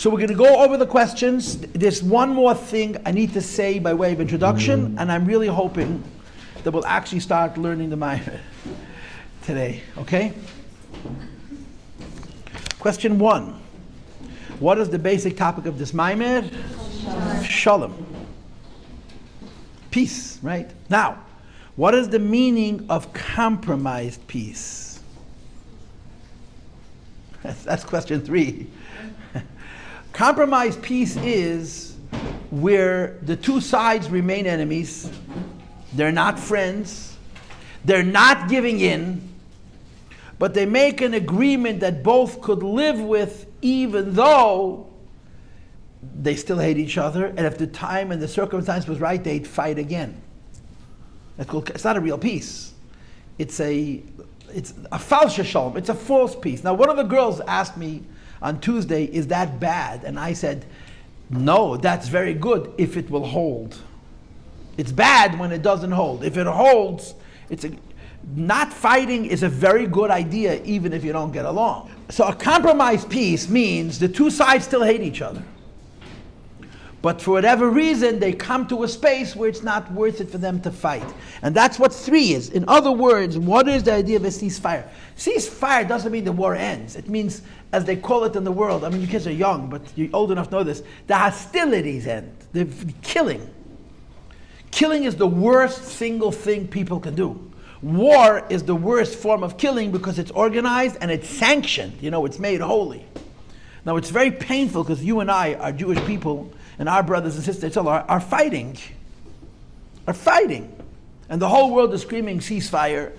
So we're going to go over the questions. There's one more thing I need to say by way of introduction, and I'm really hoping that we'll actually start learning the Maimed today, okay? Question 1. What is the basic topic of this Maimed? Shalom. Peace, right? Now, what is the meaning of compromised peace? That's question 3. Compromised peace is where the two sides remain enemies, they're not friends, they're not giving in, but they make an agreement that both could live with even though they still hate each other, and if the time and the circumstance was right, they'd fight again. It's not a real peace. It's a falsche shalom. It's a false peace. Now, one of the girls asked me on Tuesday, is that bad? And I said, no, that's very good if it will hold. It's bad when it doesn't hold. If it holds, not fighting is a very good idea even if you don't get along. So a compromised peace means the two sides still hate each other. But for whatever reason, they come to a space where it's not worth it for them to fight. And that's what 3 is. In other words, what is the idea of a ceasefire? Ceasefire doesn't mean the war ends. It means, as they call it in the world, I mean, you kids are young, but you're old enough to know this, the hostilities end. The killing. Killing is the worst single thing people can do. War is the worst form of killing because it's organized and it's sanctioned. You know, it's made holy. Now, it's very painful because you and I are Jewish people, and our brothers and sisters are fighting. And the whole world is screaming ceasefire.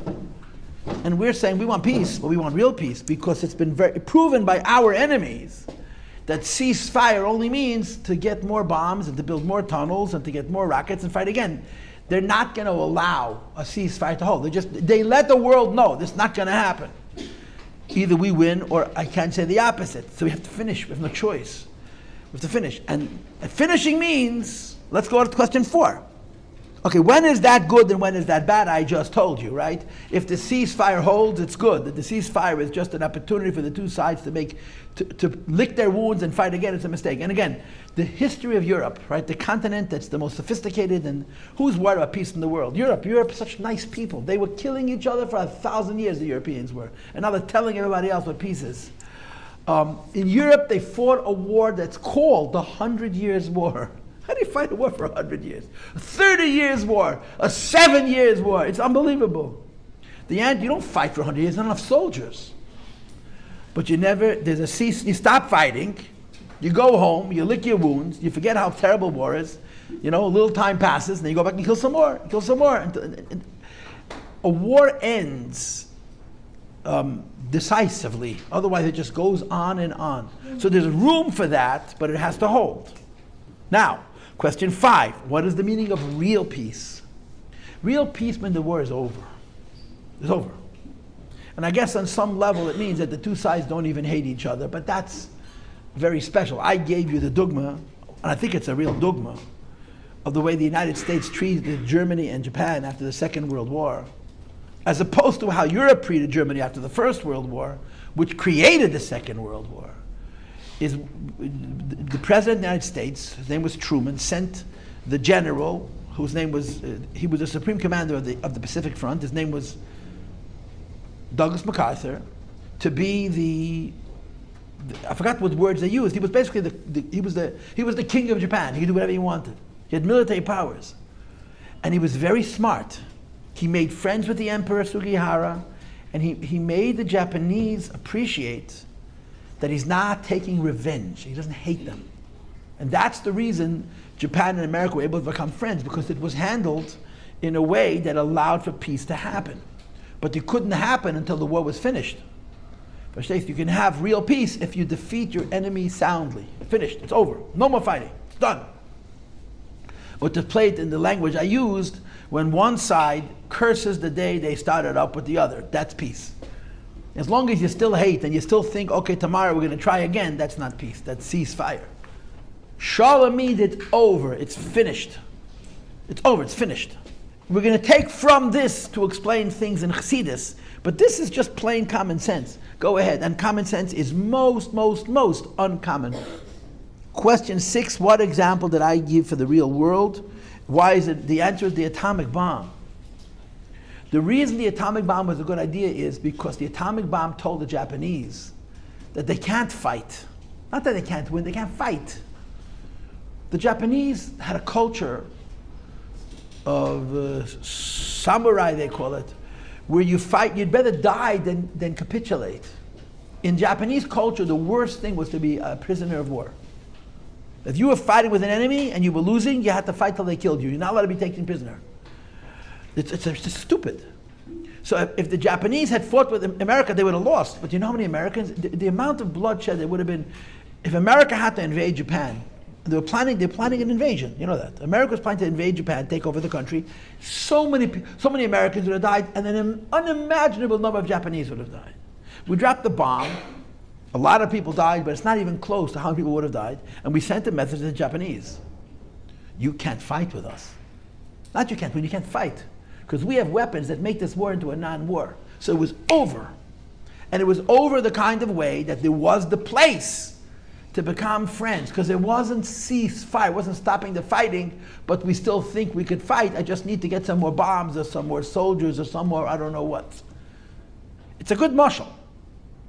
And we're saying we want peace, but we want real peace because it's been proven by our enemies that ceasefire only means to get more bombs and to build more tunnels and to get more rockets and fight again. They're not going to allow a ceasefire to hold. They let the world know this is not going to happen. Either we win or I can't say the opposite. So we have to finish. We have no choice. We have to finish. And finishing means, let's go to question 4. Okay, when is that good and when is that bad? I just told you, right? If the ceasefire holds, it's good. That the ceasefire is just an opportunity for the two sides to lick their wounds and fight again, it's a mistake. And again, the history of Europe, right? The continent that's the most sophisticated, and who's worried about peace in the world? Europe, such nice people. They were killing each other for 1,000 years, the Europeans were. And now they're telling everybody else what peace is. In Europe, they fought a war that's called the 100 Years' War. How do you fight a war for 100 years? A 30 years war, a 7 years war. It's unbelievable. You don't fight for 100 years, not enough soldiers. But you stop fighting, you go home, you lick your wounds, you forget how terrible war is, a little time passes, and then you go back and kill some more. And a war ends decisively, otherwise it just goes on and on. So there's room for that, but it has to hold. Now, question 5, what is the meaning of real peace? Real peace means the war is over. It's over. And I guess on some level it means that the two sides don't even hate each other, but that's very special. I gave you the dogma, and I think it's a real dogma, of the way the United States treated Germany and Japan after the Second World War, as opposed to how Europe treated Germany after the First World War, which created the Second World War. Is the President of the United States, his name was Truman, sent the general, whose name was, he was the Supreme Commander of the Pacific Front, his name was Douglas MacArthur, to be I forgot what words they used. He was basically he was the king of Japan. He could do whatever he wanted. He had military powers. And he was very smart. He made friends with the Emperor Sugihara, and he made the Japanese appreciate that he's not taking revenge. He doesn't hate them. And that's the reason Japan and America were able to become friends, because it was handled in a way that allowed for peace to happen. But it couldn't happen until the war was finished. You can have real peace if you defeat your enemy soundly. Finished, it's over. No more fighting, it's done. But to play it in the language I used, when one side curses the day they started up with the other, that's peace. As long as you still hate and you still think, okay, tomorrow we're going to try again, that's not peace, that's ceasefire. Shalom means it's over, it's finished. It's over, it's finished. We're going to take from this to explain things in Chassidus, but this is just plain common sense. Go ahead, and common sense is most uncommon. Question 6, what example did I give for the real world? Why is it? The answer is the atomic bomb. The reason the atomic bomb was a good idea is because the atomic bomb told the Japanese that they can't fight. Not that they can't win, they can't fight. The Japanese had a culture of samurai, they call it, where you fight, you'd better die than capitulate. In Japanese culture, the worst thing was to be a prisoner of war. If you were fighting with an enemy and you were losing, you had to fight till they killed you. You're not allowed to be taken prisoner. It's just stupid. So if the Japanese had fought with America, they would have lost. But you know how many Americans? The amount of bloodshed there would have been. If America had to invade Japan, they're planning an invasion. You know that. America was planning to invade Japan, take over the country. So many Americans would have died, and an unimaginable number of Japanese would have died. We dropped the bomb. A lot of people died, but it's not even close to how many people would have died. And we sent a message to the Japanese. You can't fight with us. Not you can't win, you can't fight. Because we have weapons that make this war into a non-war. So it was over. And it was over the kind of way that there was the place to become friends. Because it wasn't ceasefire, it wasn't stopping the fighting, but we still think we could fight. I just need to get some more bombs or some more soldiers or some more I don't know what. It's a good mashal.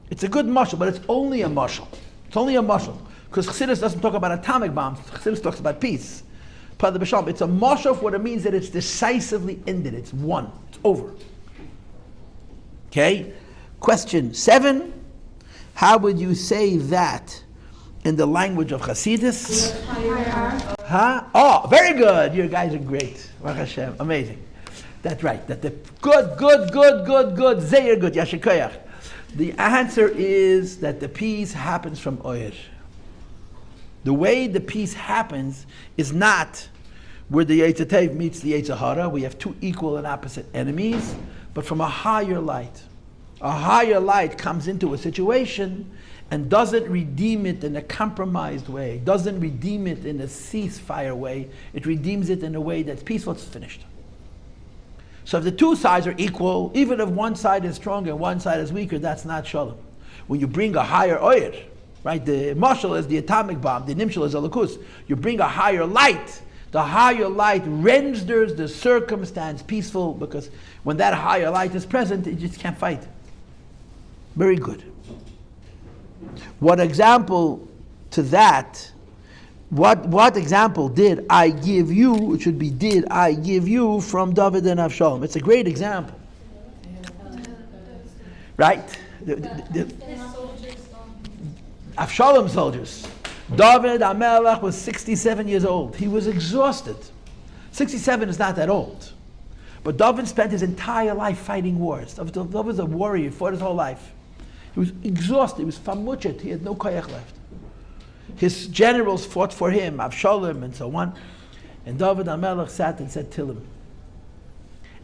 It's a good mashal, but it's only a mashal. It's only a mashal. Because Chassidus doesn't talk about atomic bombs. Chassidus talks about peace. It's a mashal for what it means that it's decisively ended. It's won. It's over. Okay? Question 7. How would you say that in the language of Chassidus? Huh? Oh, very good. You guys are great. Baruch Hashem. Amazing. That's right. That the good. Zeir good. Yasher koyach. The answer is that the peace happens from Oyer. The way the peace happens is not where the Yetzer Tov meets the Yetzer Hara. We have two equal and opposite enemies, but from a higher light. A higher light comes into a situation and doesn't redeem it in a compromised way, doesn't redeem it in a ceasefire way. It redeems it in a way that's peaceful, it's finished. So if the two sides are equal, even if one side is stronger and one side is weaker, that's not shalom. When you bring a higher oyer, right? The mashal is the atomic bomb, the nimshal is a lakus. You bring a higher light. The higher light renders the circumstance peaceful, because when that higher light is present, you just can't fight. Very good. What example to that? What example did I give you? It should be did I give you from David and Avshalom. It's a great example. Right? Avshalom soldiers. David HaMelech was 67 years old. He was exhausted. 67 is not that old. But David spent his entire life fighting wars. David was a warrior. He fought his whole life. He was exhausted. He was famuchet. He had no koyach left. His generals fought for him, Avshalom and so on. And David HaMelech sat and said Tillim.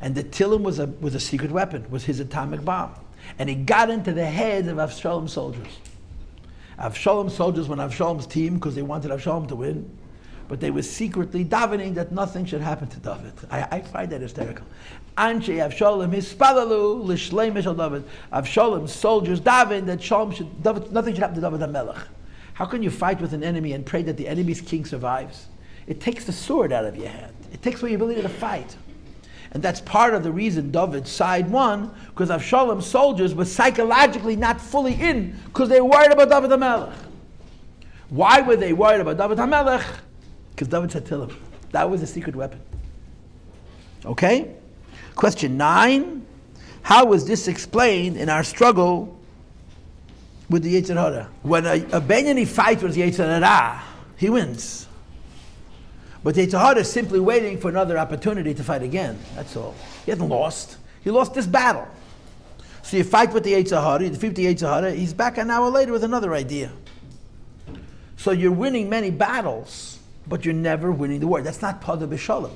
And the Tillim was a secret weapon, was his atomic bomb. And he got into the heads of Avshalom soldiers. Avshalom soldiers were on Avshalom's team because they wanted Avshalom to win. But they were secretly davening that nothing should happen to David. I find that hysterical. Anshe Avshalom hispalalu l'shleimish al David. Avshalom's soldiers daven that nothing should happen to David HaMelech. How can you fight with an enemy and pray that the enemy's king survives? It takes the sword out of your hand. It takes away your ability to fight. And that's part of the reason David's side won, because Avshalom's soldiers were psychologically not fully in, because they were worried about David HaMelech. Why were they worried about David HaMelech? Because David said Tillim. That was a secret weapon. Okay? Question 9. How was this explained in our struggle with the Yetzer Hara? When a Benyani fights with the Yetzer Hara, he wins. But the Yetzer Hara is simply waiting for another opportunity to fight again. That's all. He hasn't lost. He lost this battle. So you fight with the Yetzer Hara, you defeat the Yetzer Hara, he's back an hour later with another idea. So you're winning many battles, but you're never winning the war. That's not Pada B'Shalom.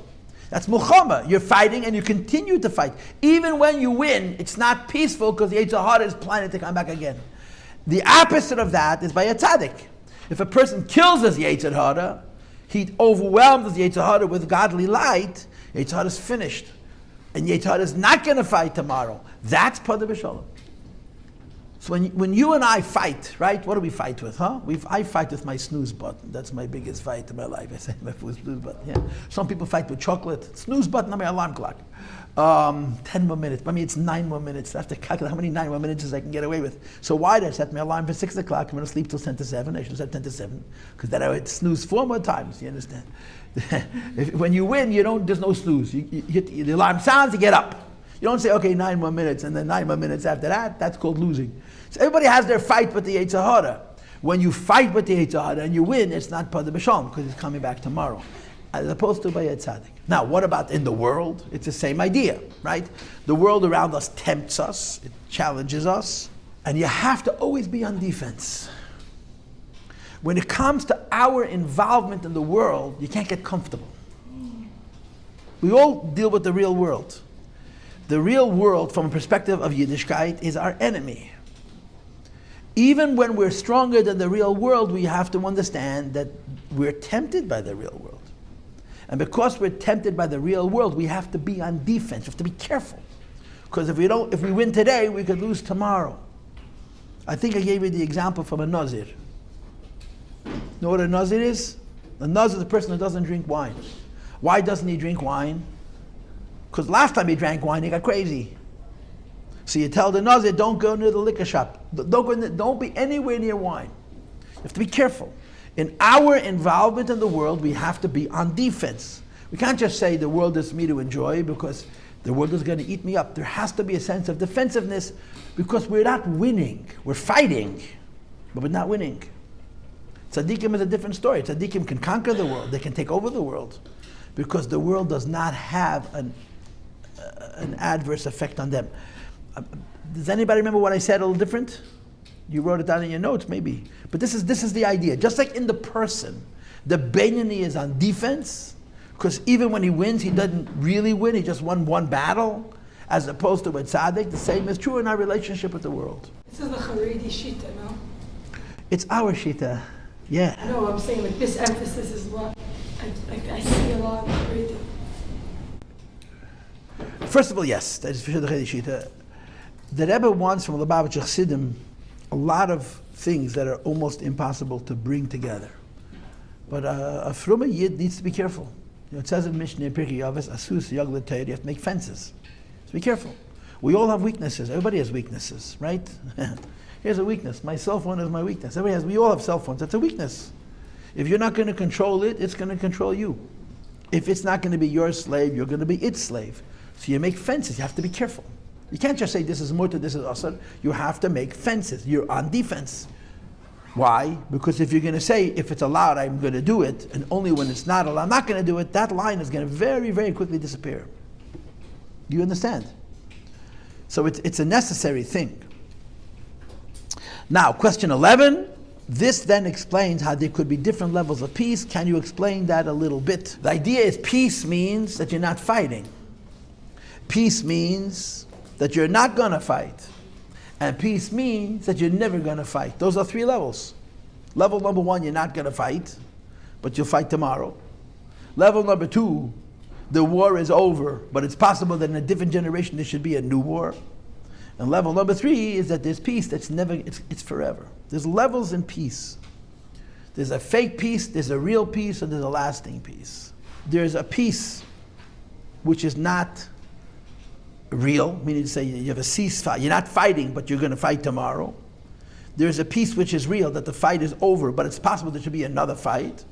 That's Muhammad. You're fighting and you continue to fight. Even when you win, it's not peaceful because the Yetzer Hara is planning to come back again. The opposite of that is by a tzaddik. If a person kills his Yetzer Hara, he overwhelms the Yetzer Hara with godly light, Yetzer Hara is finished. And Yetzer Hara is not going to fight tomorrow. That's Pada B'Shalom. So when you and I fight, right? What do we fight with, huh? I fight with my snooze button. That's my biggest fight in my life. I say my snooze button. Yeah. Some people fight with chocolate. Snooze button on my alarm clock. 10 more minutes. I mean, it's 9 more minutes. I have to calculate how many 9 more minutes I can get away with. So why did I set my alarm for 6 o'clock? I'm going to sleep till 10 to 7. I should have said 10 to 7. Because then I would snooze 4 more times. You understand? When you win, there's no snooze. You hit the alarm sounds, you get up. You don't say, okay, 9 more minutes, and then 9 more minutes after that. That's called losing. So everybody has their fight with the Yetzer Hara. When you fight with the Yetzer Hara and you win, it's not part of the Machon, because it's coming back tomorrow, as opposed to by a tzaddik. Now, what about in the world? It's the same idea, right? The world around us tempts us, it challenges us, and you have to always be on defense. When it comes to our involvement in the world, you can't get comfortable. We all deal with the real world. The real world, from a perspective of Yiddishkeit, is our enemy. Even when we're stronger than the real world, we have to understand that we're tempted by the real world. And because we're tempted by the real world, we have to be on defense. We have to be careful. Because if we win today, we could lose tomorrow. I think I gave you the example from a Nazir. You know what a Nazir is? A Nazir is a person who doesn't drink wine. Why doesn't he drink wine? Because last time he drank wine, he got crazy. So you tell the Nazir, don't go near the liquor shop. Don't be anywhere near wine. You have to be careful. In our involvement in the world, we have to be on defense. We can't just say the world is me to enjoy because the world is going to eat me up. There has to be a sense of defensiveness because we're not winning. We're fighting, but we're not winning. Tzaddikim is a different story. Tzaddikim can conquer the world. They can take over the world because the world does not have an adverse effect on them. Does anybody remember what I said a little different? You wrote it down in your notes, maybe. But this is the idea. Just like in the person, the Beinoni is on defense, because even when he wins, he doesn't really win. He just won one battle, as opposed to with tzaddik. The same is true in our relationship with the world. This is the Haredi Shita, no? It's our Shita, yeah. No, I'm saying like this emphasis is what I see a lot of Haredi. First of all, yes, that is for sure the Haredi Shita. The Rebbe wants from the Lubavitch Chassidim a lot of things that are almost impossible to bring together. But a Fruma Yid needs to be careful. It says in Mishnah Pirkei Avos, Asus Yagla Teir, you have to make fences. So be careful. We all have weaknesses. Everybody has weaknesses, right? Here's a weakness. My cell phone is my weakness. We all have cell phones. That's a weakness. If you're not going to control it, it's going to control you. If it's not going to be your slave, you're going to be its slave. So you make fences. You have to be careful. You can't just say this is mutter, this is asar. You have to make fences. You're on defense. Why? Because if you're going to say, if it's allowed, I'm going to do it, and only when it's not allowed, I'm not going to do it, that line is going to very, very quickly disappear. Do you understand? So it's a necessary thing. Now, question 11. This then explains how there could be different levels of peace. Can you explain that a little bit? The idea is peace means that you're not fighting. Peace means that you're not going to fight. And peace means that you're never going to fight. Those are 3 levels. Level number 1, you're not going to fight, but you'll fight tomorrow. Level number 2, the war is over, but it's possible that in a different generation there should be a new war. And level number 3 is that there's peace that's it's forever. There's levels in peace. There's a fake peace, there's a real peace, and there's a lasting peace. There's a peace which is not real, meaning to say you have a ceasefire. You're not fighting, but you're going to fight tomorrow. There's a peace which is real, that the fight is over, but it's possible there should be another fight.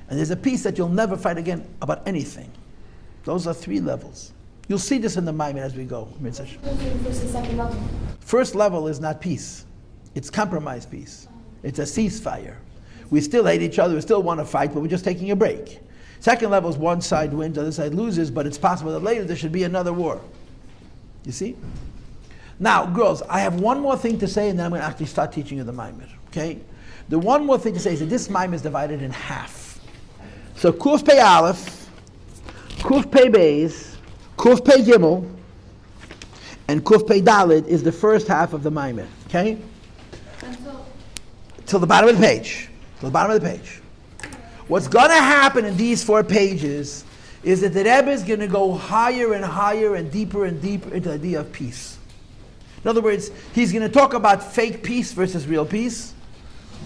And there's a peace that you'll never fight again about anything. Those are 3 levels. You'll see this in the Maimon as we go. First level is not peace. It's compromise peace. It's a ceasefire. We still hate each other, we still want to fight, but we're just taking a break. Second level is one side wins, the other side loses, but it's possible that later there should be another war. You see? Now, girls, I have one more thing to say, and then I'm going to actually start teaching you the Maimer. Okay? The one more thing to say is that this Maimer is divided in half. So, Kuf Pei Aleph, Kuf Pei Beis, Kuf Pei Gimel, and Kuf Pei Dalet is the first half of the Maimer. Okay? Till the bottom of the page. Till the bottom of the page. What's going to happen in these 4 pages is that the Rebbe is going to go higher and higher and deeper into the idea of peace. In other words, he's going to talk about fake peace versus real peace.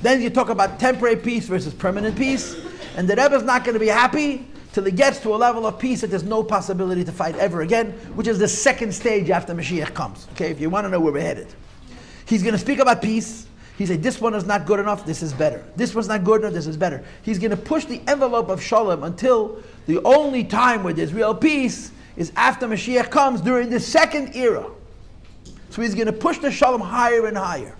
Then you talk about temporary peace versus permanent peace. And the Rebbe is not going to be happy till he gets to a level of peace that there's no possibility to fight ever again, which is the second stage after Mashiach comes. Okay, if you want to know where we're headed. He's going to speak about peace. He said, this one is not good enough, this is better. This one's not good enough, this is better. He's going to push the envelope of Shalom until the only time where there's real peace is after Mashiach comes during the second era. So he's going to push the Shalom higher and higher.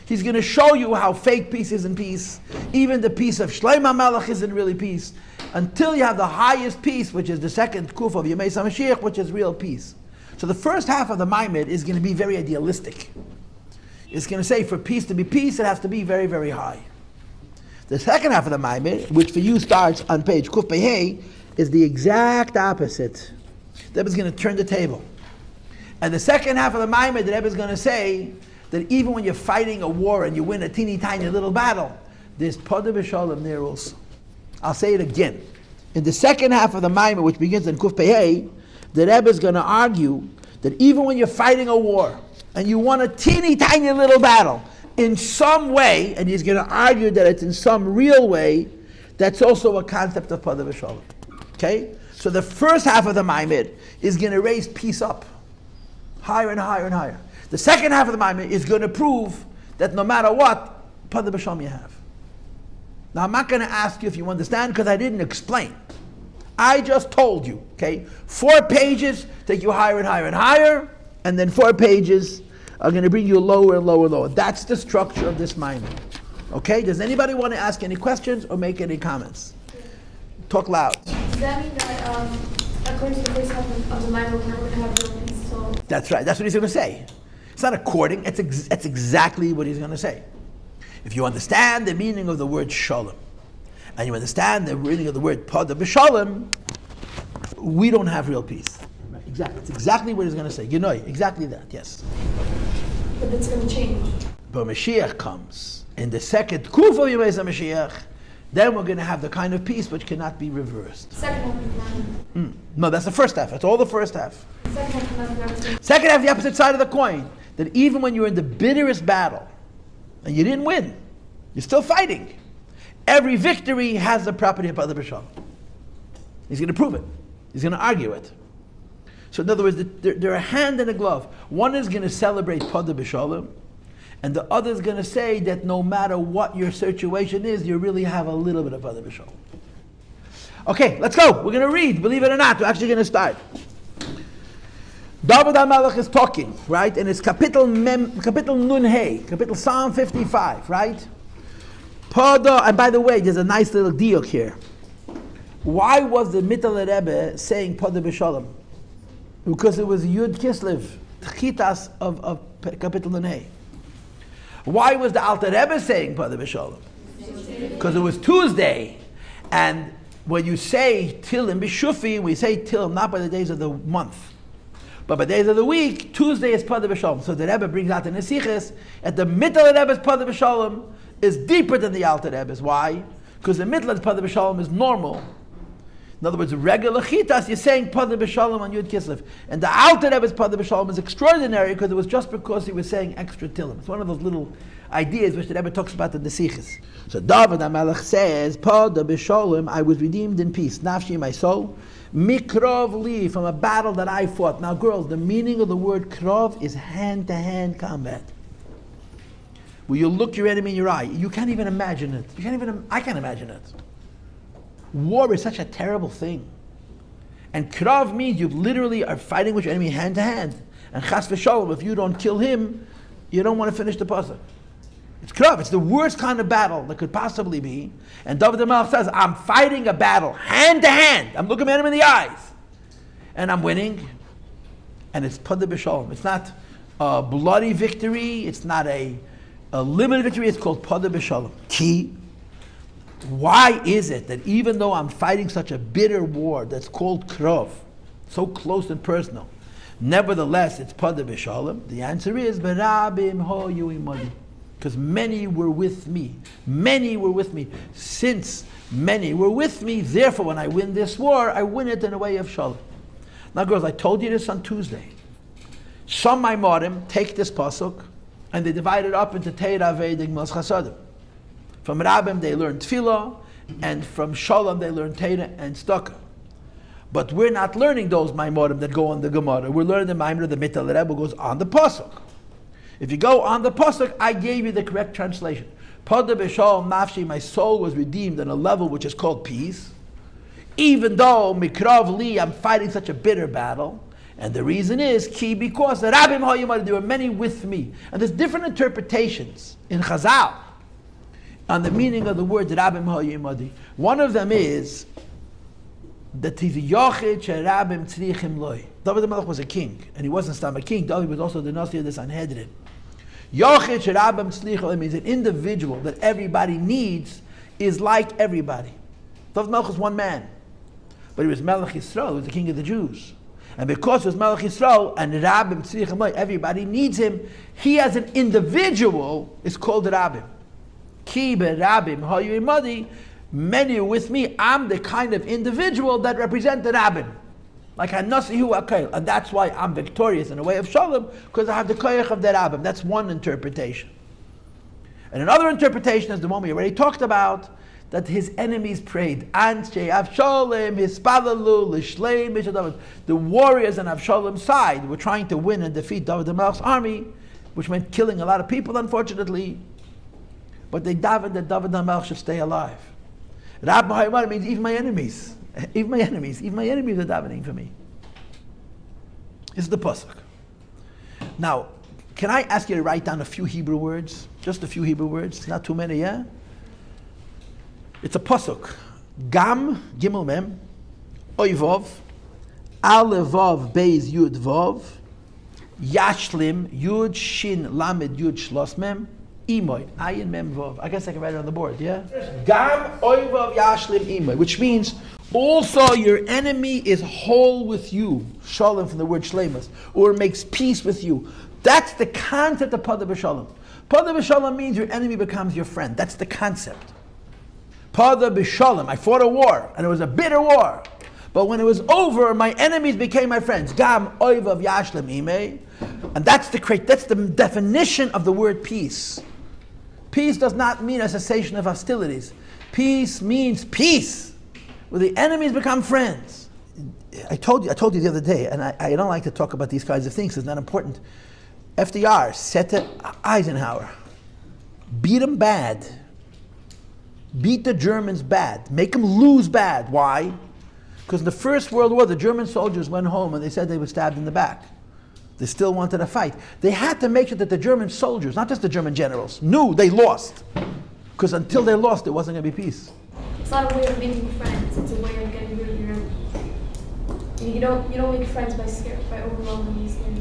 He's going to show you how fake peace isn't peace. Even the peace of Shlomo HaMelech isn't really peace. Until you have the highest peace, which is the second kuf of Yemei Mashiach, which is real peace. So the first half of the Maimed is going to be very idealistic. It's going to say for peace to be peace, it has to be very, very high. The second half of the Maimed, which for you starts on page Kuf Pehei, is the exact opposite. The Rebbe is going to turn the table. And the second half of the Maimed, the Rebbe is going to say that even when you're fighting a war and you win a teeny tiny little battle, there's Pada B'Shalom there also. I'll say it again. In the second half of the Maimed, which begins in Kuf Pehei, the Rebbe is going to argue that even when you're fighting a war and you won a teeny tiny little battle, in some way, and he's going to argue that it's in some real way, that's also a concept of Pada B'Shalom. Okay? So the first half of the Maimed is going to raise peace up, higher and higher and higher. The second half of the Maimed is going to prove that no matter what, Pada B'Shalom you have. Now I'm not going to ask you if you understand because I didn't explain. I just told you, okay? 4 pages take you higher and higher and higher, and then 4 pages are going to bring you lower and lower and lower. That's the structure of this Maimed. Okay? Does anybody want to ask any questions or make any comments? Talk loud. Does that mean that according to the first half of the Maimed, we're not going to have real peace? So That's right. That's what he's going to say. It's not according. It's exactly what he's going to say. If you understand the meaning of the word Shalom, and you understand the meaning of the word Pada B'Shalom, we don't have real peace. Right. Exactly. It's exactly what he's going to say. You know, exactly that. Yes. But it's going to change. But Mashiach comes in the second kuf of Yemei Mashiach. Then we're going to have the kind of peace which cannot be reversed. Second half of the Maimed. No, that's the first half. That's all the first half. Second half of the Maimed. Second half, the opposite side of the coin. That even when you're in the bitterest battle and you didn't win, you're still fighting. Every victory has the property of Pada B'Shalom. He's going to prove it. He's going to argue it. So in other words, they're a hand and a glove. One is going to celebrate Pada B'Shalom, and the other is going to say that no matter what your situation is, you really have a little bit of Pada B'Shalom. Okay, let's go. We're going to read. Believe it or not, we're actually going to start. David HaMelech is talking, right? And it's Kapitel Nun Hey, Kapitel Psalm 55, right? Pada, and by the way, there's a nice little diuk here. Why was the Mittel Rebbe saying Pada B'Shalom? Because it was Yud Kislev, Chitas of Kapitel Nun Hey. Why was the Alter Rebbe saying Pada B'Shalom? Because it was Tuesday, and when you say Tilim B'Shufi, we say Tilim not by the days of the month, but by days of the week. Tuesday is Pada B'Shalom. So the Rebbe brings out in the Siches at the Mittel Rebbe's Pada B'Shalom is deeper than the Alter Rebbe's. Why? Because the Mittel's Pada B'Shalom is normal. In other words, regular chitas, you're saying Pada B'Shalom on Yud Kislev. And the Alter Rebbe's Pada B'Shalom is extraordinary because it was just because he was saying extra Tilim. It's one of those little ideas which the Rebbe talks about in the Siches. So David HaMelech says, Pada B'Shalom, I was redeemed in peace. Nafshi, my soul. Mikrov li, from a battle that I fought. Now girls, the meaning of the word krov is hand-to-hand combat. Where you look your enemy in your eye. You can't even imagine it. I can't imagine it. War is such a terrible thing. And krav means you literally are fighting with your enemy hand to hand. And chas v'sholom, if you don't kill him, you don't want to finish the pasuk. It's krav. It's the worst kind of battle that could possibly be. And David HaMelech says, I'm fighting a battle hand to hand. I'm looking at him in the eyes. And I'm winning. And it's Pada B'Shalom. It's not a bloody victory. It's not a limited victory. It's called Pada B'Shalom. Ki. Why is it that even though I'm fighting such a bitter war that's called Krov, so close and personal, nevertheless it's Pada B'Shalom? The answer is, Berabim ho yu imadi. Because many were with me. Many were with me. Since many were with me, therefore when I win this war, I win it in a way of Shalom. Now girls, I told you this on Tuesday. Some Maimorim take this pasuk and they divide it up into Teira, Vedic, Mos Chasadim. From Rabbim they learn Tefillah, and from Shalom they learn Teira and Staka. But we're not learning those Maimorim that go on the Gemara. We're learning the Maimor, the Mittal Rebbe goes on the pasuk. If you go on the pasuk, I gave you the correct translation. Pada b'shalom nafshi, my soul was redeemed on a level which is called peace. Even though mikrav li, I'm fighting such a bitter battle. And the reason is, because the Rabbim Hayimadi, there were many with me. And there's different interpretations in Chazal on the meaning of the word Rabbim Hayimadi. One of them is that he's a yochid she'Rabbim tzrichim loy. David HaMelech was a king, and he wasn't Stam a king. David was also the Nasi of the Sanhedrin. Yochid she'Rabbim tzrichim loy means an individual that everybody needs is like everybody. David HaMelech was one man, but he was Melech Yisrael, he was the king of the Jews. And because he was Melech Yisrael and Rabbim tzrichim loy, everybody needs him, he as an individual is called Rabbim. Ki be'Rabbim hayu imadi, many are with me, I'm the kind of individual that represent the Rabbim. Like Hanasihu Akail. And that's why I'm victorious in a way of Shalom, because I have the Koyach of the Rabbim. That's one interpretation. And another interpretation is the one we already talked about, that his enemies prayed. The warriors on Avshalom's side were trying to win and defeat David HaMelech's army, which meant killing a lot of people, unfortunately. But they davened that David HaMelech should stay alive. Rabbi Hayimar means even my enemies. Even my enemies are davening for me. This is the pasuk. Now, can I ask you to write down a few Hebrew words? Just a few Hebrew words, not too many, yeah? It's a pasuk. Gam, Gimel Mem, Oivov, Alevov, Beis Yud Vov, Yashlim, Yud Shin Lamed Yud Shlos Mem, Imoy, Ayin Mem Vov. I guess I can write it on the board, yeah? Gam Oivov Yashlim Imoy, which means also your enemy is whole with you. Shalom from the word shlemus, or makes peace with you. That's the concept of Pada B'Shalom. Pada B'Shalom means your enemy becomes your friend. That's the concept. Pada B'Shalom, I fought a war, and it was a bitter war. But when it was over, my enemies became my friends. Gam Oivav Yashlim Imei. And that's the definition of the word peace. Peace does not mean a cessation of hostilities. Peace means peace, where the enemies become friends. I told you the other day, and I don't like to talk about these kinds of things, it's not important. FDR said to Eisenhower, beat them bad. Beat the Germans bad. Make them lose bad. Why? Because in the First World War, the German soldiers went home and they said they were stabbed in the back. They still wanted to fight. They had to make sure that the German soldiers, not just the German generals, knew they lost. Because until they lost, there wasn't going to be peace. It's not a way of making friends. It's a way of getting rid of your enemy. You don't make friends by overwhelming these things.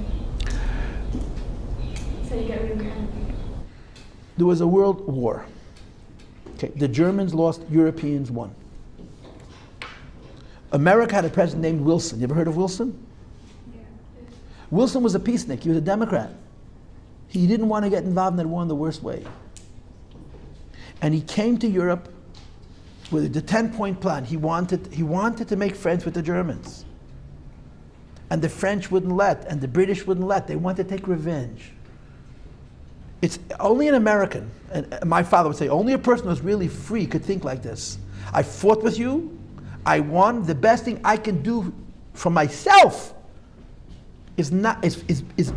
So you get rid of your enemy. There was a world war. Okay, the Germans lost, Europeans won. America had a president named Wilson. You ever heard of Wilson? Yeah. Wilson was a peacenik. He was a Democrat. He didn't want to get involved in that war in the worst way. And he came to Europe with the 10-point plan. He wanted to make friends with the Germans. And the French wouldn't let, and the British wouldn't let. They wanted to take revenge. It's only an American, and my father would say, only a person who's really free could think like this. I fought with you, I won. The best thing I can do for myself is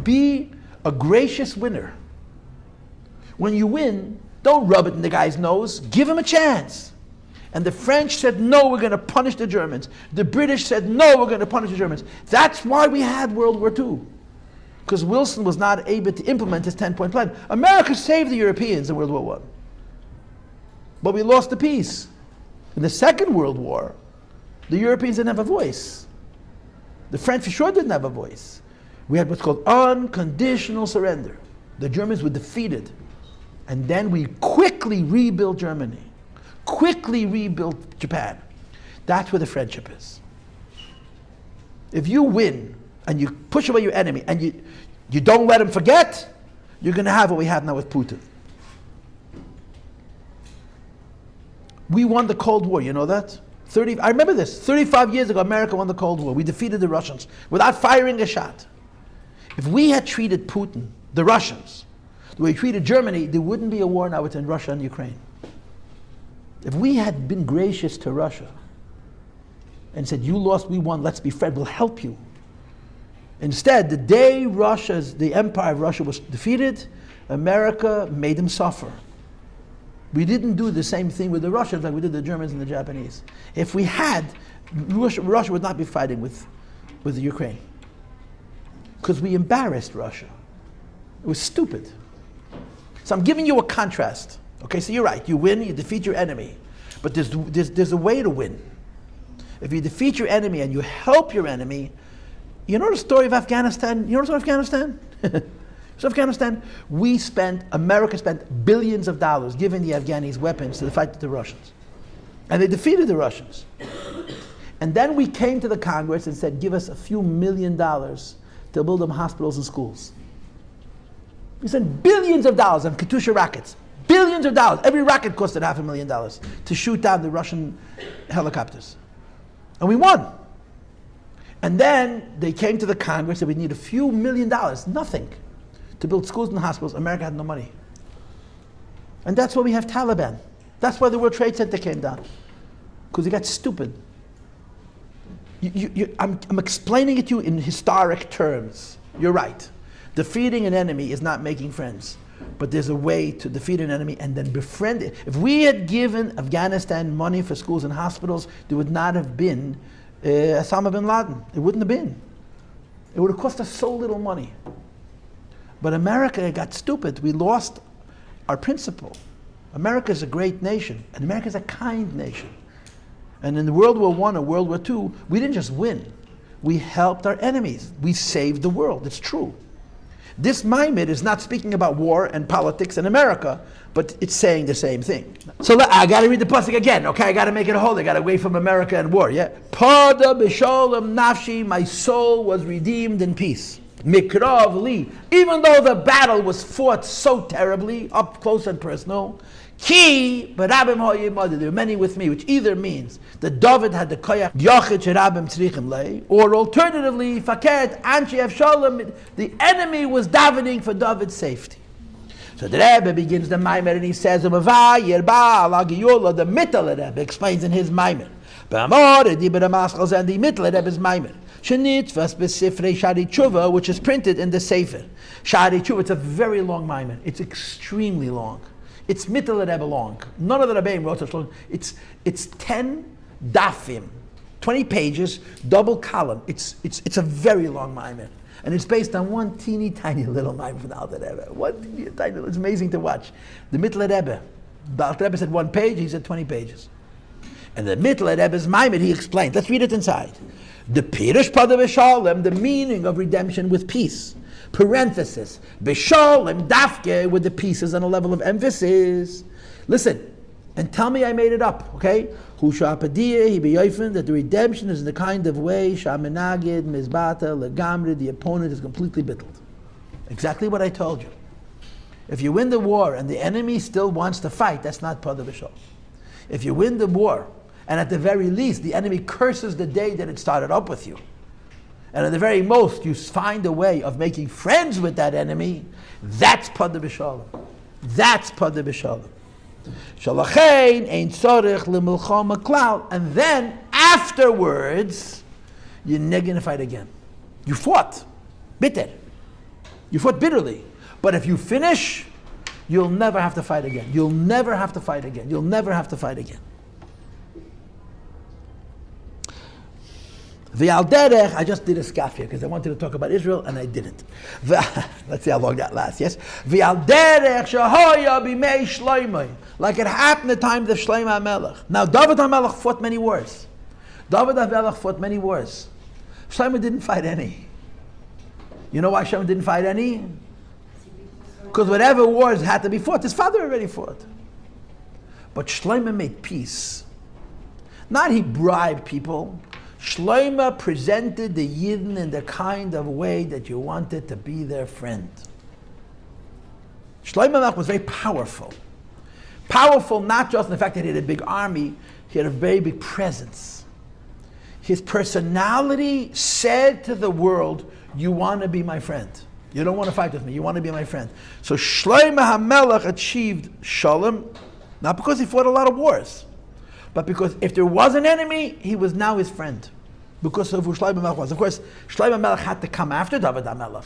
be a gracious winner. When you win, don't rub it in the guy's nose, give him a chance. And the French said, no, we're going to punish the Germans. The British said, no, we're going to punish the Germans. That's why we had World War II. Because Wilson was not able to implement his 10-point plan. America saved the Europeans in World War I. But we lost the peace. In the Second World War, the Europeans didn't have a voice. The French for sure didn't have a voice. We had what's called unconditional surrender. The Germans were defeated. And then we quickly rebuilt Germany. Quickly rebuilt Japan. That's where the friendship is. If you win, and you push away your enemy, and you don't let him forget, you're going to have what we have now with Putin. We won the Cold War, you know that? I remember this. 35 years ago, America won the Cold War. We defeated the Russians without firing a shot. If we had treated Putin, the Russians, the way we treated Germany, there wouldn't be a war now between Russia and Ukraine. If we had been gracious to Russia and said, you lost, we won, let's be friends, we'll help you. Instead, the day the empire of Russia was defeated, America made them suffer. We didn't do the same thing with the Russians like we did the Germans and the Japanese. If we had, Russia would not be fighting with the Ukraine. Because we embarrassed Russia. It was stupid. So I'm giving you a contrast. Okay, so you're right. You win, you defeat your enemy. But there's a way to win. If you defeat your enemy and you help your enemy, you know the story of Afghanistan? You know the story of Afghanistan? So Afghanistan, America spent billions of dollars giving the Afghanis weapons to fight the Russians. And they defeated the Russians. And then we came to the Congress and said, give us a few $1 million to build them hospitals and schools. We spent billions of dollars on Katyusha rockets. Billions of dollars. Every rocket costed $500,000 to shoot down the Russian helicopters. And we won. And then they came to the Congress and we need a few $1 million, nothing, to build schools and hospitals. America had no money. And that's why we have Taliban. That's why the World Trade Center came down. Because they got stupid. I'm explaining it to you in historic terms. You're right. Defeating an enemy is not making friends. But there's a way to defeat an enemy and then befriend it. If we had given Afghanistan money for schools and hospitals, there would not have been Osama bin Laden. It wouldn't have been. It would have cost us so little money. But America got stupid. We lost our principle. America is a great nation, and America is a kind nation. And in World War I or World War II, we didn't just win. We helped our enemies. We saved the world. It's true. This Maimed is not speaking about war and politics in America, but it's saying the same thing. So I got to read the pasuk again, okay? I got to make it whole. I got to away from America and war, yeah? Pada b'sholem nafshi, my soul was redeemed in peace. Mikrav li, even though the battle was fought so terribly, up close and personal, ki b'rabim ha'yimad, there were many with me, which either means that David had the koyach yachid sherabim tzrichim lei, or alternatively, faket anshi Avshalom, the enemy was davening for David's safety. So the Rebbe begins the Maimer and he says, the Mittel Rebbe explains in his Maimer. And the Mittel Rebbe's Maimer. Which is printed in the Sefer. Shari Tshuva, it's a very long Maimer. It's extremely long. It's Mittel Rebbe long. None of the Rebbeim wrote such long. It's 10 dafim, 20 pages, double column. It's a very long Maimer. And it's based on one teeny tiny little Maimer from the Alter Rebbe. One teeny tiny little, it's amazing to watch. The Mittel Rebbe. The Alter Rebbe said 1 page, he said 20 pages. And the Mittel Rebbe's Maimer, he explained. Let's read it inside. The Pirush Pada B'Shalem, the meaning of redemption with peace. Parenthesis. B'Shalem Dafke, with the pieces on a level of emphasis. Listen, and tell me I made it up, okay? That the redemption is in the kind of way Shamenagid, Mizbata, Legamri, the opponent is completely bittled. Exactly what I told you. If you win the war and the enemy still wants to fight, that's not Pada B'Shalem. If you win the war, and at the very least, the enemy curses the day that it started up with you, and at the very most, you find a way of making friends with that enemy, that's Pada B'Shalem. That's Pada B'Shalem. Shalachein ein tzorich lemilchama klal, and then afterwards, you're never going to fight again. You fought, bitter. You fought bitterly, but if you finish, you'll never have to fight again. You'll never have to fight again. You'll never have to fight again. V'al derech, I just did a scaff here because I wanted to talk about Israel and I didn't. Let's see how long that lasts, yes? V'al derech shehoya b'mei Shlomo, like it happened at the time of Shlomo HaMelech. Now, David HaMelech fought many wars. David HaMelech fought many wars. Shlomo didn't fight any. You know why Shlomo didn't fight any? Because whatever wars had to be fought, his father already fought. But Shlomo made peace. Not he bribed people. Shlomo presented the Yidden in the kind of way that you wanted to be their friend. Shlomo Melech was very powerful. Powerful not just in the fact that he had a big army, he had a very big presence. His personality said to the world, you want to be my friend. You don't want to fight with me. You want to be my friend. So Shlomo HaMelech achieved shalom, not because he fought a lot of wars, but because if there was an enemy, he was now his friend. Because of who Shlomo HaMelech was. Of course, Shlomo HaMelech had to come after David HaMelech.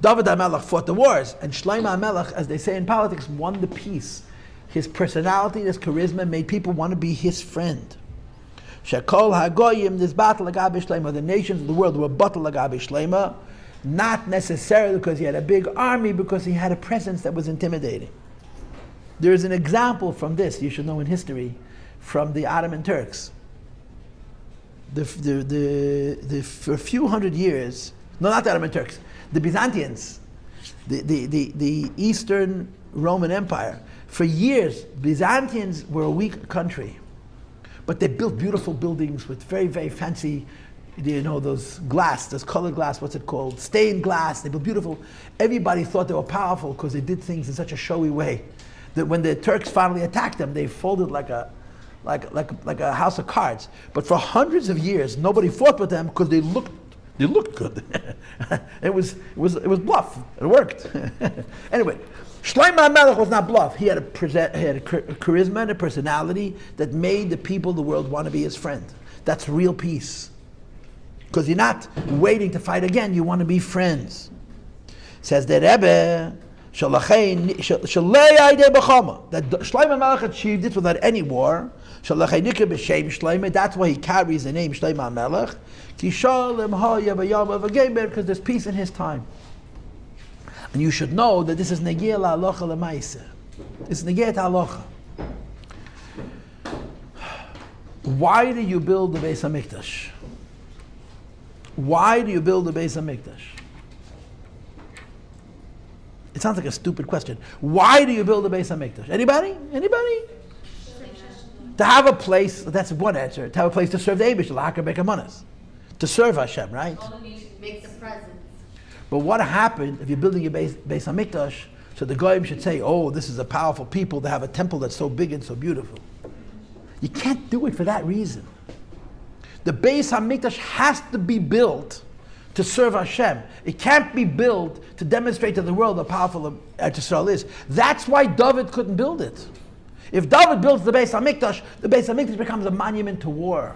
David HaMelech fought the wars, and Shlomo HaMelech, as they say in politics, won the peace. His personality, his charisma made people want to be his friend. Shekol HaGoyim, this battle Lagabi Shlomo, the nations of the world were battle Lagabi Shlomo, not necessarily because he had a big army, because he had a presence that was intimidating. There is an example from this, you should know in history, from the Ottoman Turks. For a few hundred years, no, not the Ottoman Turks, the Byzantines, the Eastern Roman Empire, for years, Byzantines were a weak country, but they built beautiful buildings with very, very fancy, those glass, those colored glass, what's it called? Stained glass. They were beautiful. Everybody thought they were powerful because they did things in such a showy way that when the Turks finally attacked them, they folded like a house of cards. But for hundreds of years, nobody fought with them because they looked good. It was bluff. It worked. Anyway, Shlomo HaMelech was not bluff. He had a charisma and a personality that made the people of the world want to be his friend. That's real peace. Because you're not waiting to fight again, you want to be friends. Says the rebbe, that Shlomo HaMelech achieved it without any war. That's why he carries the name Shlomo HaMelech. Because there's peace in his time. And you should know that this is Negeh La'alocha L'Maiseh. It's Negeh Ta'alocha. Why do you build the Beis HaMikdash? Why do you build the Beis HaMikdash? It sounds like a stupid question. Why do you build the Beis HaMikdash? Anybody? To have a place, that's one answer, to have a place to serve the Eibush, L'Hakar B'Kamanas. To serve Hashem, right? Make the presence. But what happened if you're building a Beis HaMikdash, so the Goyim should say, oh, this is a powerful people, they have a temple that's so big and so beautiful. You can't do it for that reason. The Beis HaMikdash has to be built to serve Hashem. It can't be built to demonstrate to the world how powerful Eretz Yisrael is. That's why David couldn't build it. If David builds the Beis HaMikdash becomes a monument to war.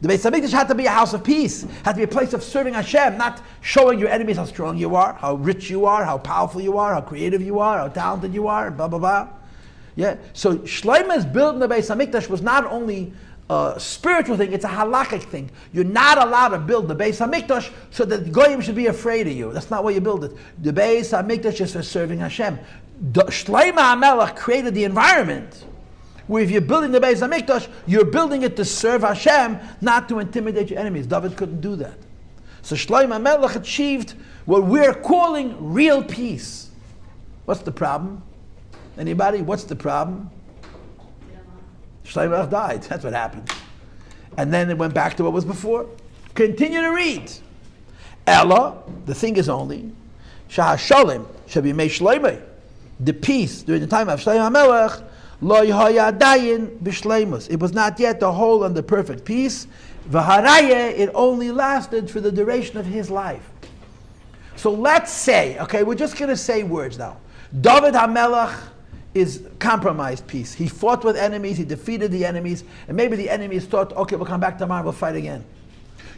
The Beis HaMikdash had to be a house of peace, had to be a place of serving Hashem, not showing your enemies how strong you are, how rich you are, how powerful you are, how creative you are, how talented you are, blah, blah, blah. Yeah. So Shlomo's building the Beis HaMikdash was not only a spiritual thing, it's a halakhic thing. You're not allowed to build the Beis HaMikdash so that the Goyim should be afraid of you. That's not why you build it. The Beis HaMikdash is for serving Hashem. Shlomo HaMelech created the environment where if you're building the Beis HaMikdash, you're building it to serve Hashem, not to intimidate your enemies. David couldn't do that. So Shlomo HaMelech achieved what we're calling real peace. What's the problem? Anybody? What's the problem? Shlomo HaMelech died. That's what happened. And then it went back to what was before. Continue to read. Ella, the thing is only, Shahashalim, Shabimei Shlomo. The peace during the time of Shlomo HaMelech, Lo Yahayadayin B'Shleimus. It was not yet the whole and the perfect peace. V'haraya, it only lasted for the duration of his life. So let's say, okay, we're just going to say words now. David HaMelech is compromised peace. He fought with enemies, he defeated the enemies, and maybe the enemies thought, okay, we'll come back tomorrow, we'll fight again.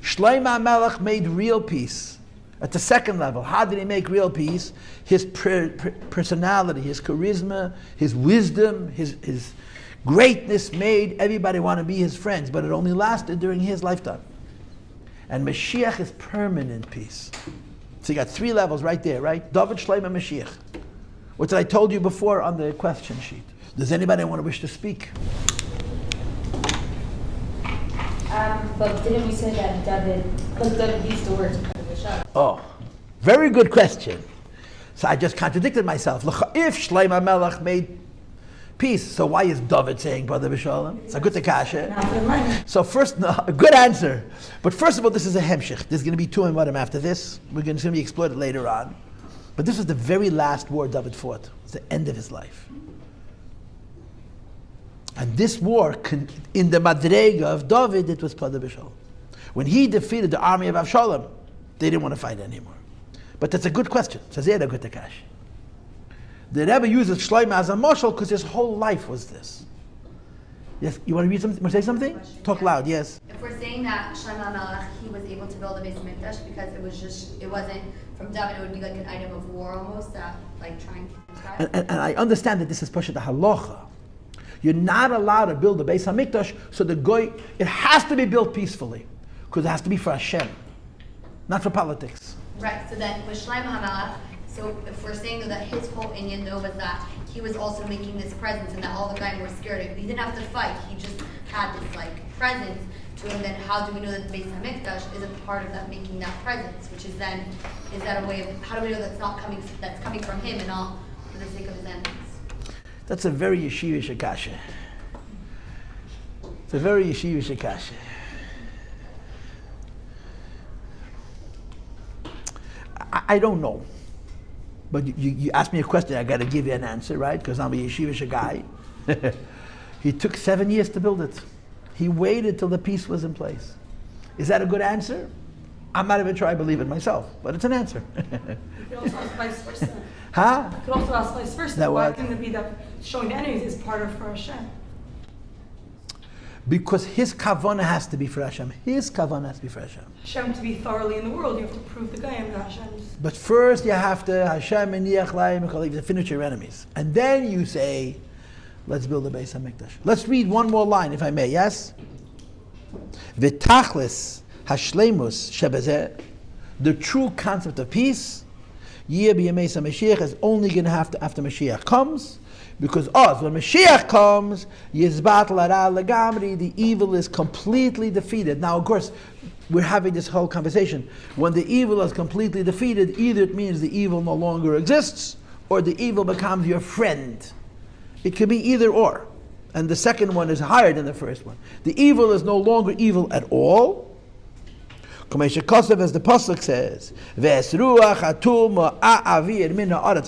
Shlomo HaMelech made real peace. At the second level, how did he make real peace? His personality, his charisma, his wisdom, his greatness made everybody want to be his friends, but it only lasted during his lifetime. And Mashiach is permanent peace. So you got three levels right there, right? David, Shlomo, Mashiach. What did I told you before on the question sheet? Does anybody want to wish to speak? But didn't we say that David used the word? Oh, very good question. So I just contradicted myself. If Shlomo HaMelech made peace, so why is David saying Brother B'Shalom? It's a good kasha. So first, no, a good answer. But first of all, this is a hemshich. There's going to be two and one after this. We're going to be exploited later on. But this was the very last war David fought. It's the end of his life. And this war, in the Madrega of David, it was Brother B'Shalom. When he defeated the army of Avshalom, they didn't want to fight anymore. But that's a good question. The Rebbe uses Shlomo as a mashal because his whole life was this. Yes, you want to read something? Want to say something? Question, Talk yeah. loud. Yes. If we're saying that Shlomo Melech, he was able to build a Beis Mikdash because it wasn't from David, it would be like an item of war almost, that like trying to describe. And I understand that this is Pashat Halacha. You're not allowed to build a Beis Hamikdash, so the goy, it has to be built peacefully, because it has to be for Hashem, not for politics. Right, so then with Shlomo HaMelech, so if we're saying though that his whole inyan though was that he was also making this presence and that all the guys were scared of, he didn't have to fight, he just had this like presence to him. Then how do we know that the Beis Hamikdash isn't part of that making that presence, which is then, is that a way of, how do we know that's coming from him and not for the sake of his enemies? That's a very yeshivish akasha. It's a very yeshivish akasha. I don't know. But you asked me a question, I got to give you an answer, right? Because I'm a yeshivish guy. He took 7 years to build it. He waited till the peace was in place. Is that a good answer? I'm not even sure I believe it myself, but it's an answer. You could also ask vice versa. Huh? You could also ask vice versa. That Why what? couldn't it be that showing the enemies is part of for Hashem? Because his kavanah has to be for Hashem. His kavanah has to be for Hashem. Hashem to be thoroughly in the world, you have to prove the Gayim that Hashem's. But first you have to Hashem and Niach Layim to finish your enemies. And then you say, let's build a Beis HaMikdash. Let's read one more line, if I may, yes? V'tachlis hashleimus shebezeh, the true concept of peace, Yeh b'yemei Mashiach, is only going to have to after Mashiach comes, because when Mashiach comes, Yizbat lara legamri, the evil is completely defeated. Now, of course, we're having this whole conversation. When the evil is completely defeated, either it means the evil no longer exists, or the evil becomes your friend. It could be either or. And the second one is higher than the first one. The evil is no longer evil at all. As the Pasuk says,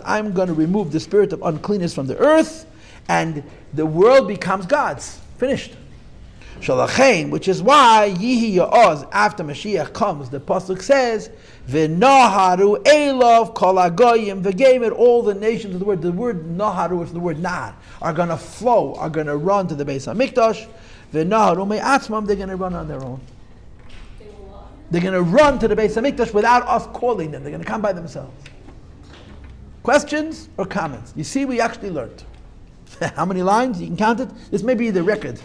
I'm going to remove the spirit of uncleanness from the earth, and the world becomes God's. Finished. Which is why Yihi Ya'oz, after Mashiach comes, the Pasuk says, V'naharu elov kol hagoyim v'gemer, all the nations of the world. The word naharu is the word nahar, are going to flow, are going to run to the Beis HaMikdash. V'naharu me'atzmam, they're going to run on their own. They're going to run to the Beis HaMikdash without us calling them. They're going to come by themselves. Questions or comments? You see, we actually learned. How many lines? You can count it. This may be the record.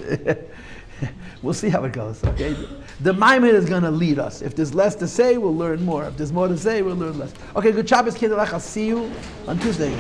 We'll see how it goes, okay? The Maimon is going to lead us. If there's less to say, we'll learn more. If there's more to say, we'll learn less. Okay, good Shabbos, Kiddush. I'll see you on Tuesday.